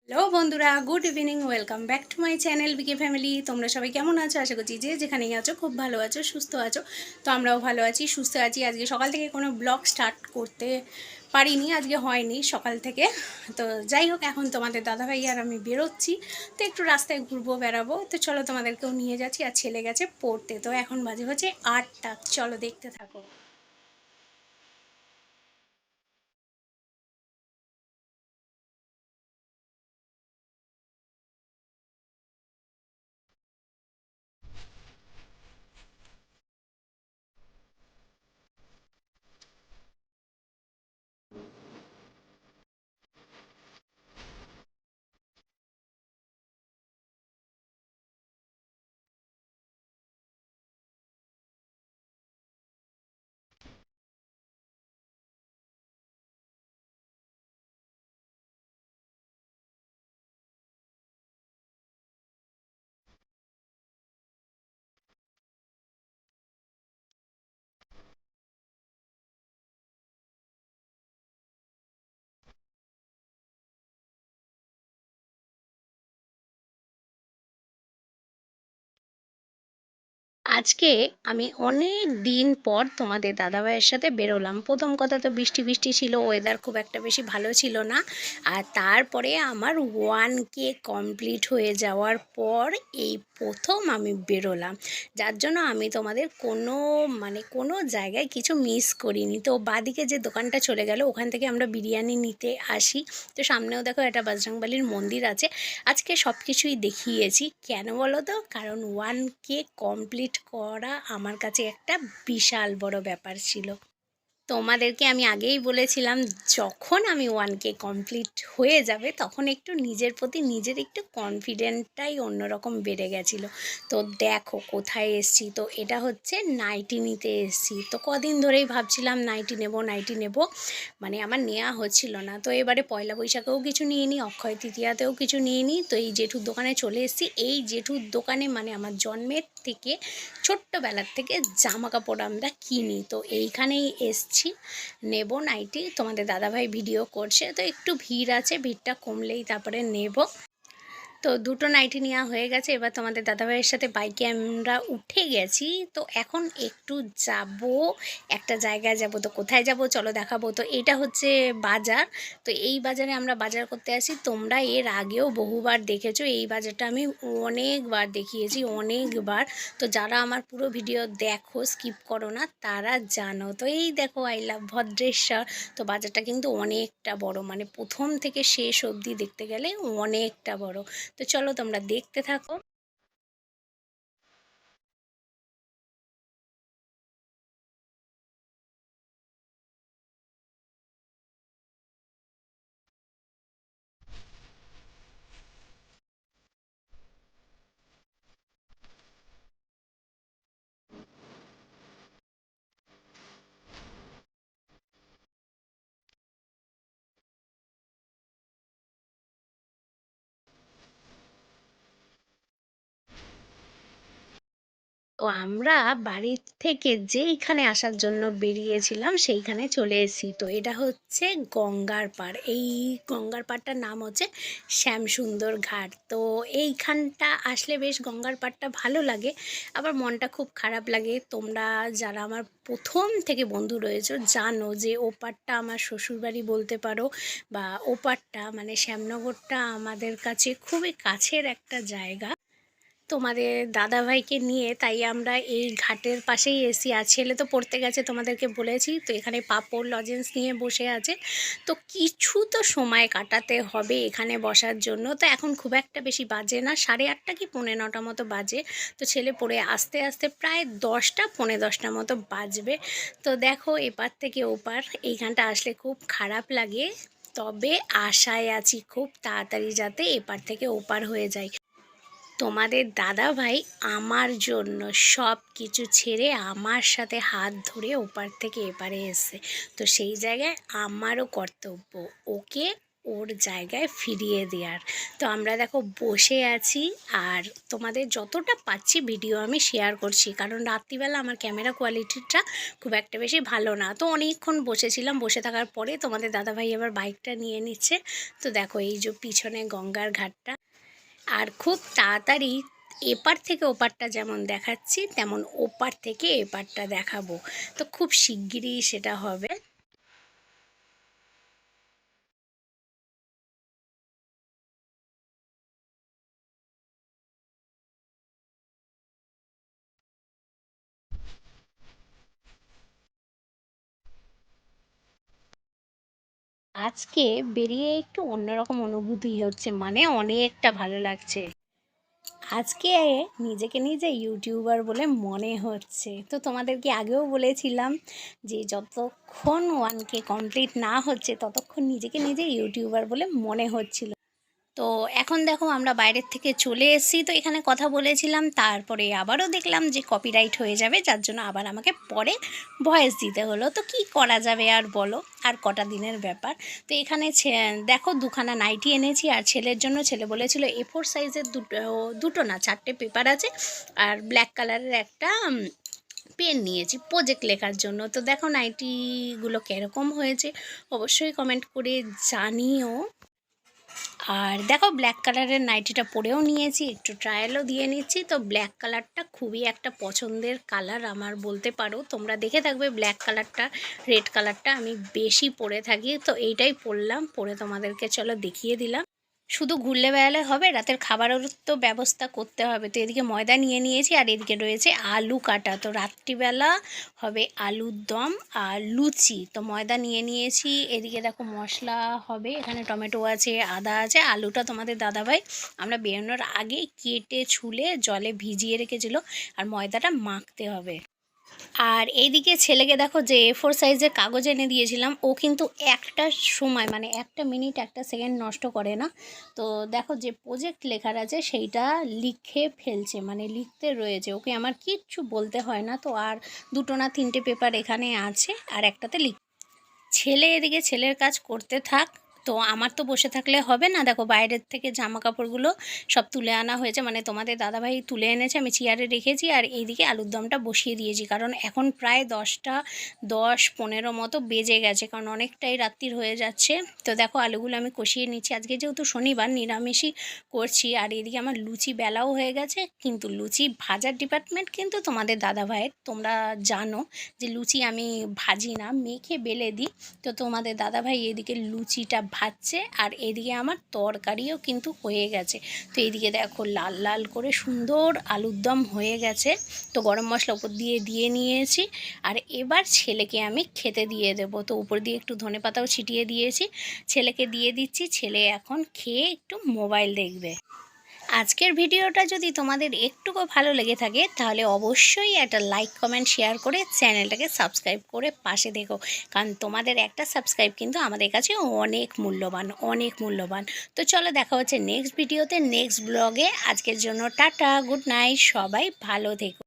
Hello বন্ধুরা, good evening. Welcome back to my channel bike family. তোমরা সবাই কেমন আছো? আশা করছি যে যেখানেই আছো খুব ভালো আছো, সুস্থ আছো। তো আমরাও ভালো আছি, সুস্থ আছি। আজকে সকাল থেকে কোনো ব্লগ স্টার্ট করতে পারিনি, আজকে হয়নি সকাল থেকে। তো যাই হোক, এখন তোমাদের দাদাভাই আর আমি বেরোচ্ছি, তো একটু রাস্তায় ঘুরবো, বেড়াবো। তো চলো, তোমাদেরকেও নিয়ে যাচ্ছি। আর ছেলে গেছে পড়তে, তো এখন বাজে হচ্ছে 8টা। চলো দেখতে থাকো। আজকে আমি অনেক দিন পর তোমাদের দাদাভাইয়ের সাথে বেরোলাম। প্রথম কথা তো বৃষ্টি বৃষ্টি ছিল, ওয়েদার খুব একটা বেশি ভালো ছিল না। আর তারপরে আমার 1K কমপ্লিট হয়ে যাওয়ার পর এই প্রথম আমি বেরোলাম, যার জন্য আমি তোমাদের কোনো জায়গায় কিছু মিস করিনি। তো বাদিকে যে দোকানটা চলে গেল, ওখান থেকে আমরা বিরিয়ানি নিতে আসি। তো সামনেও দেখো একটা বজরংবলীর মন্দির আছে। আজকে সব কিছুই দেখিয়েছি, কেন বলো তো? কারণ 1K কমপ্লিট করা আমার কাছে একটা বিশাল বড় ব্যাপার ছিল। তোমাদেরকে আমি আগেই বলেছিলাম, যখন আমি 1K কমপ্লিট হয়ে যাবে তখন একটু নিজের প্রতি নিজের একটু কনফিডেন্টটাই অন্যরকম বেড়ে গেছিলো। তো দেখো কোথায় এসছি। তো এটা হচ্ছে নাইটি নিতে এসছি। তো কদিন ধরেই ভাবছিলাম নাইটি নেব নাইটি নেব, মানে আমার নেওয়া হচ্ছিল না। তো এবারে পয়লা বৈশাখেও কিছু নিয়ে নিই, অক্ষয় তৃতীয়াতেও কিছু নিয়ে নিই। তো এই জেঠুর দোকানে চলে এসেছি। এই জেঠুর দোকানে মানে আমার জন্মের থেকে, ছোট্টবেলার থেকে জামা কাপড় আমরা কিনি। তো এইখানেই এসছি, নেব নাইটি। তোমাদের দাদাভাই ভিডিও করছে, তো একটু ভিড় আছে, ভিড়টা কমলেই তারপরে নেব। তো দুটো নাইটি নেওয়া হয়ে গেছে। এবার তোমাদের দাদাভাইয়ের সাথে বাইকে আমরা উঠে গেছি। তো এখন একটু যাব, একটা জায়গায় যাব। তো কোথায় যাব চলো দেখাবো। তো এটা হচ্ছে বাজার। তো এই বাজারে আমরা বাজার করতে আসি। তোমরা এর আগেও বহুবার দেখেছো, এই বাজারটা আমি অনেকবার দেখিয়েছি, অনেকবার। তো যারা আমার পুরো ভিডিও দেখো, স্কিপ করো না, তারা জানো। তো এই দেখো, আই লাভ ভদ্রেশ্বর। তো বাজারটা কিন্তু অনেকটা বড়, মানে প্রথম থেকে শেষ অবধি দেখতে গেলে অনেকটা বড়। তো চলো তোমরা দেখতে থাকো। তো আমরা বাড়ির থেকে যেইখানে আসার জন্য বেরিয়েছিলাম সেইখানে চলে এসেছি। তো এটা হচ্ছে গঙ্গার পাড়। এই গঙ্গার পাড়টার নাম হচ্ছে শ্যামসুন্দর ঘাট। তো এইখানটা আসলে বেশ গঙ্গার পাড়টা ভালো লাগে, আবার মনটা খুব খারাপ লাগে। তোমরা যারা আমার প্রথম থেকে বন্ধু রয়েছো জানো যে ওপারটা আমার শ্বশুরবাড়ি বলতে পারো, বা ওপারটা মানে শ্যামনগরটা আমাদের কাছে খুবই কাছের একটা জায়গা। তোমাদের দাদাভাইকে নিয়ে তাই আমরা এই ঘাটের পাশেই এসি। আর ছেলে তো পড়তে গেছে, তোমাদেরকে বলেছি। তো এখানে পাঁপড় লজেন্স নিয়ে বসে আছে। তো কিছু তো সময় কাটাতে হবে এখানে বসার জন্য। তো এখন খুব একটা বেশি বাজে না, 8:30 কি 9:45 মতো বাজে। তো ছেলে পড়ে আস্তে আস্তে প্রায় 10টা 10:45 মতো বাজবে। তো দেখো, এপার থেকে ওপার এইখানটা আসলে খুব খারাপ লাগে, তবে আশায় আছি খুব তাড়াতাড়ি যাতে এপার থেকে ওপার হয়ে যায়। তোমাদের দাদাভাই আমার জন্য সব কিছু ছেড়ে আমার সাথে হাত ধরে ওপার থেকে এপারে এসে, তো সেই জায়গায় আমারও কর্তব্য ওকে ওর জায়গায় ফিরিয়ে দেওয়ার। তো আমরা দেখো বসে আছি, আর তোমাদের যতটা পাচ্ছি ভিডিও আমি শেয়ার করছি, কারণ রাত্রিবেলা আমার ক্যামেরা কোয়ালিটিটা খুব একটা বেশি ভালো না। তো অনেকক্ষণ বসেছিলাম, বসে থাকার পরে তোমাদের দাদাভাই আবার বাইকটা নিয়ে নিচ্ছে। তো দেখো এই যে পিছনে গঙ্গার ঘাটটা, আর খুব তাড়াতাড়ি এপার থেকে ওপারটা যেমন দেখাচ্ছি তেমন ওপার থেকে এপারটা দেখাবো। তো খুব শিগগিরই সেটা হবে। আজকে বেরিয়ে একটু অন্যরকম অনুভূতি হচ্ছে, মানে অনেকটা ভালো লাগছে। আজকে নিজেকে নিজে ইউটিউবার বলে মনে হচ্ছে। তো তোমাদেরকে আগেও বলেছিলাম যে যতক্ষণ 1K কমপ্লিট না হচ্ছে ততক্ষণ নিজেকে নিজে ইউটিউবার বলে মনে হচ্ছিল। তো এখন দেখো আমরা বাইরের থেকে চলে এসেছি, তো এখানে কথা বলেছিলাম, তারপরে আবারও দেখলাম যে কপিরাইট হয়ে যাবে, যার জন্য আবার আমাকে পরে ভয়েস দিতে হলো। তো কি করা যাবে আর বলো, আর কটা দিনের ব্যাপার। তো এখানে দেখো দুখানা নাইটি এনেছি, আর ছেলের জন্য ছেলে বলেছিল A4 সাইজের দুটো না 4টে পেপার আছে, আর ব্ল্যাক কালারের একটা পেন নিয়েছি প্রজেক্ট লেখার জন্য। তো দেখো নাইটিগুলো কীরকম হয়েছে অবশ্যই কমেন্ট করে জানিও। আর দেখো ব্ল্যাক কালারের নাইটিটা পরেও নিয়েছি, একটু ট্রায়ালও দিয়ে নিচ্ছি। তো ব্ল্যাক কালারটা খুবই একটা পছন্দের কালার আমার, বলতে পারো। তোমরা দেখে থাকবে ব্ল্যাক কালারটা, রেড কালারটা আমি বেশি পরে থাকি। তো এইটাই পরলাম, পরে তোমাদেরকে চলো দেখিয়ে দিলাম। শুধু ঘুরলে বেড়ালে হবে, রাতের খাবারের তো ব্যবস্থা করতে হবে। তো এদিকে ময়দা নিয়ে নিয়েছি, আর এদিকে রয়েছে আলু কাটা। তো রাত্রিবেলা হবে আলুর দম আর লুচি। তো ময়দা নিয়ে নিয়েছি, এদিকে দেখো মশলা হবে, এখানে টমেটো আছে, আদা আছে। আলুটা তোমাদের দাদাভাই আমরা বেরোনোর আগে কেটে ছুলে জলে ভিজিয়ে রেখেছিল, আর ময়দাটা মাখতে হবে। আর এইদিকে ছেলেকে দেখো যে A4 সাইজের কাগজ এনে দিয়েছিলাম, ও কিন্তু একটা সময় মানে একটা মিনিট একটা সেকেন্ড নষ্ট করে না। তো দেখো যে প্রজেক্ট লেখার আছে সেইটা লিখে ফেলছে, মানে লিখতে রয়েছে, ওকে আমার কিচ্ছু বলতে হয় না। তো আর দুটো না তিনটে পেপার এখানে আছে, আর একটাতে ছেলে এদিকে ছেলের কাজ করতে থাক। তো আমার তো বসে থাকলে হবে না। দেখো বাইরের থেকে জামা কাপড়গুলো সব তুলে আনা হয়েছে, মানে তোমাদের দাদাভাই তুলে এনেছে, আমি চেয়ারে রেখেছি। আর এইদিকে আলুর দমটা বসিয়ে দিয়েছি, কারণ এখন প্রায় 10:15 মতো বেজে গেছে, কারণ অনেকটাই রাত্রির হয়ে যাচ্ছে। তো দেখো আলুগুলো আমি কষিয়ে নিচ্ছি, আজকে যেহেতু শনিবার নিরামিষই করছি। আর এদিকে আমার লুচি বেলাও হয়ে গেছে, কিন্তু লুচি ভাজার ডিপার্টমেন্ট কিন্তু তোমাদের দাদাভাইয়ের। তোমরা জানো যে লুচি আমি ভাজি না, মেখে বেলে দিই। তো তোমাদের দাদাভাই এদিকে লুচিটা ভাজছে, আর এদিকে আমার তরকারিও কিন্তু হয়ে গেছে। তো এইদিকে দেখো লাল লাল করে সুন্দর আলুর দম হয়ে গেছে। তো গরম মশলা উপর দিয়ে দিয়ে নিয়েছি, আর এবার ছেলেকে আমি খেতে দিয়ে দেব। তো উপর দিয়ে একটু ধনেপাতাও ছিটিয়ে দিয়েছি, ছেলেকে দিয়ে দিচ্ছি। ছেলে এখন খেয়ে একটু মোবাইল দেখবে। আজকের ভিডিওটা যদি তোমাদের একটুকু ভালো লেগে থাকে তাহলে অবশ্যই একটা লাইক কমেন্ট শেয়ার করে চ্যানেলটাকে সাবস্ক্রাইব করে পাশে দেখো, কারণ তোমাদের একটা সাবস্ক্রাইব কিন্তু আমাদের কাছে অনেক মূল্যবান, অনেক মূল্যবান। তো চলো দেখা হচ্ছে নেক্সট ভিডিওতে, নেক্সট ব্লগে। আজকের জন্য টাটা, গুড নাইট, সবাই ভালো থেকো।